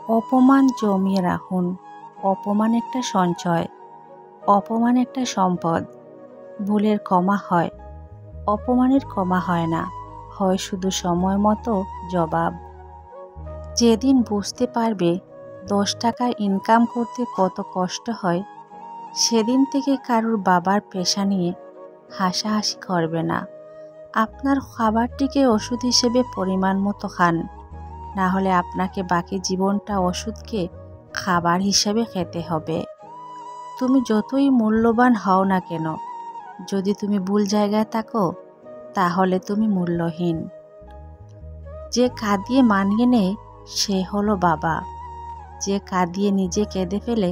অপমান জমিয়ে রাখুন। অপমান একটা সঞ্চয়, অপমান একটা সম্পদ। ভুলের ক্ষমা হয়, অপমানের ক্ষমা হয় না, হয় শুধু সময় মতো জবাব। যেদিন বুঝতে পারবে 10 টাকা ইনকাম করতে কত কষ্ট হয়, সেদিন থেকে কারুর বাবার পেশা নিয়ে হাসাহাসি করবে না। আপনার খাবারটিকে ওষুধ হিসেবে পরিমাণ মতো খান, না হলে আপনাকে বাকি জীবনটা ওষুধকে খাবার হিসেবে খেতে হবে। তুমি যতই মূল্যবান হও না কেন, যদি তুমি ভুল জায়গায় থাকো, তাহলে তুমি মূল্যহীন। যে কাঁদিয়ে মানিয়ে নেয় সে হলো বাবা, যে কাঁদিয়ে নিজে কেঁদে ফেলে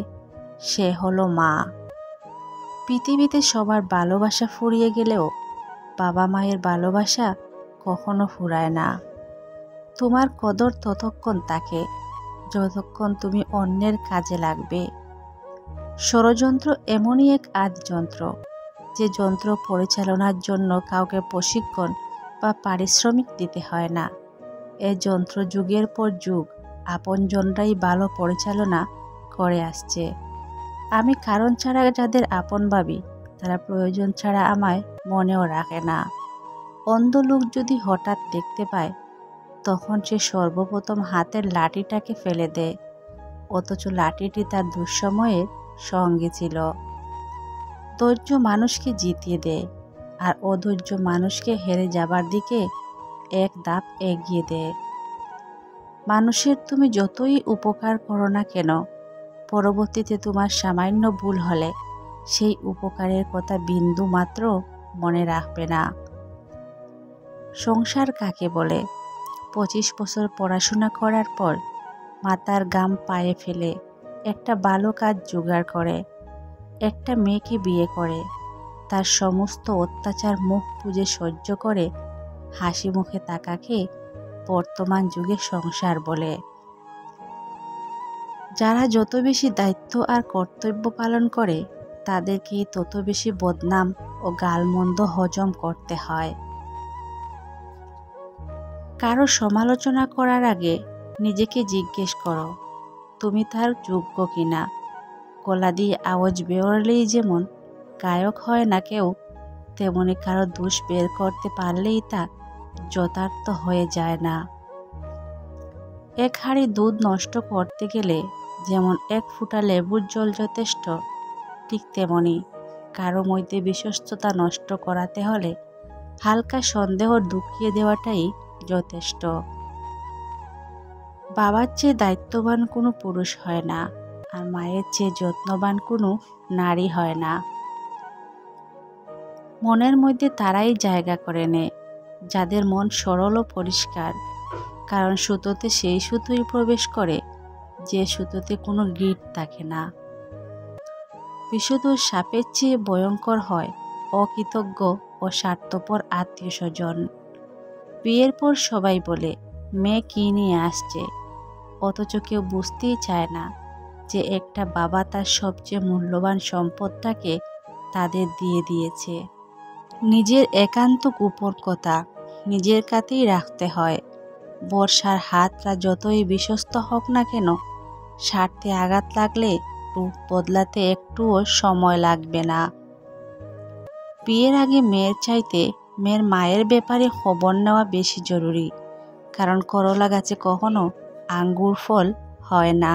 সে হলো মা। পৃথিবীতে সবার ভালোবাসা ফুরিয়ে গেলেও বাবা মায়ের ভালোবাসা কখনো ফুরায় না। তোমার কদর ততক্ষণ থাকে যতক্ষণ তুমি অন্যের কাজে লাগবে। ষড়যন্ত্র এমনই এক যন্ত্র, যে যন্ত্র পরিচালনার জন্য কাউকে প্রশিক্ষণ বা পারিশ্রমিক দিতে হয় না। এ যন্ত্র যুগের পর যুগ আপনজনরাই ভালো পরিচালনা করে আসছে। আমি কারণ ছাড়া যাদের আপন ভাবি, তারা প্রয়োজন ছাড়া আমায় মনেও রাখে না। অন্ধ লোক যদি হঠাৎ দেখতে পায়, তখন সে সর্বপ্রথম হাতের লাঠিটাকে ফেলে দেয়, অথচ লাঠিটি তার দুঃসময়ের সঙ্গে ছিল। ধৈর্য মানুষকে জিতিয়ে দেয়, আর অধৈর্য মানুষকে হেরে যাবার দিকে এক ধাপ এগিয়ে দেয়। মানুষের তুমি যতই উপকার করো না কেন, পরবর্তীতে তোমার সামান্য ভুল হলে সেই উপকারের কথা বিন্দু মাত্র মনে রাখবে না। সংসার কাকে বলে? 25 বছর পড়াশোনা করার পর মাথার ঘাম পায়ে ফেলে একটা ভালো কাজ জোগাড় করে, একটা মেয়েকে বিয়ে করে, তার সমস্ত অত্যাচার মুখ বুজে সহ্য করে হাসি মুখে তাকাকে বর্তমান যুগে সংসার বলে। যারা যত বেশি দায়িত্ব আর কর্তব্য পালন করে, তাদেরকে তত বেশি বদনাম ও গালমন্দ হজম করতে হয়। কারো সমালোচনা করার আগে নিজেকে জিজ্ঞেস করো, তুমি তার যোগ্য কিনা। গলা দিয়ে আওয়াজ বেরোলেই যেমন গায়ক হয় না কেউ, তেমনি কারো দোষ বের করতে পারলেই তা যথার্থ হয়ে যায় না। এক হাঁড়ি দুধ নষ্ট করতে গেলে যেমন এক ফোঁটা লেবুর জল যথেষ্ট, ঠিক তেমনি কারো মধ্যে বিশ্বস্ততা নষ্ট করাতে হলে হালকা সন্দেহ ঢুকিয়ে দেওয়াটাই যথেষ্ট। বাবার চেয়ে দায়িত্ববান কোনো পুরুষ হয় না, আর মায়ের চেয়ে যত্নবান কোনো নারী হয় না। মনের মধ্যে তারাই জায়গা করে নেয় যাদের মন সরল ও পরিষ্কার, কারণ সুতোতে সেই সুতোই প্রবেশ করে যে সুতোতে কোনো গিঁট থাকে না। বিষধর সাপের চেয়ে ভয়ঙ্কর হয় অকৃতজ্ঞ ও স্বার্থপর আত্মীয় স্বজন। বিয়ের পর সবাই বলে মেয়ে কী নিয়ে আসছে, অথচ কেউ বুঝতেই চায় না যে একটা বাবা তার সবচেয়ে মূল্যবান সম্পদটাকে তাদের দিয়ে দিয়েছে। নিজের একান্ত গোপন কথা নিজের কাছেই রাখতে হয়। বর্ষার হাতটা যতই বিশ্বস্ত হোক না কেন, স্বার্থে আঘাত লাগলে রূপ বদলাতে একটুও সময় লাগবে না। বিয়ের আগে মেয়ের চাইতে মেয়ের মায়ের ব্যাপারে খবর নেওয়া বেশি জরুরি, কারণ করলা গাছে কখনো আঙ্গুর ফল হয় না।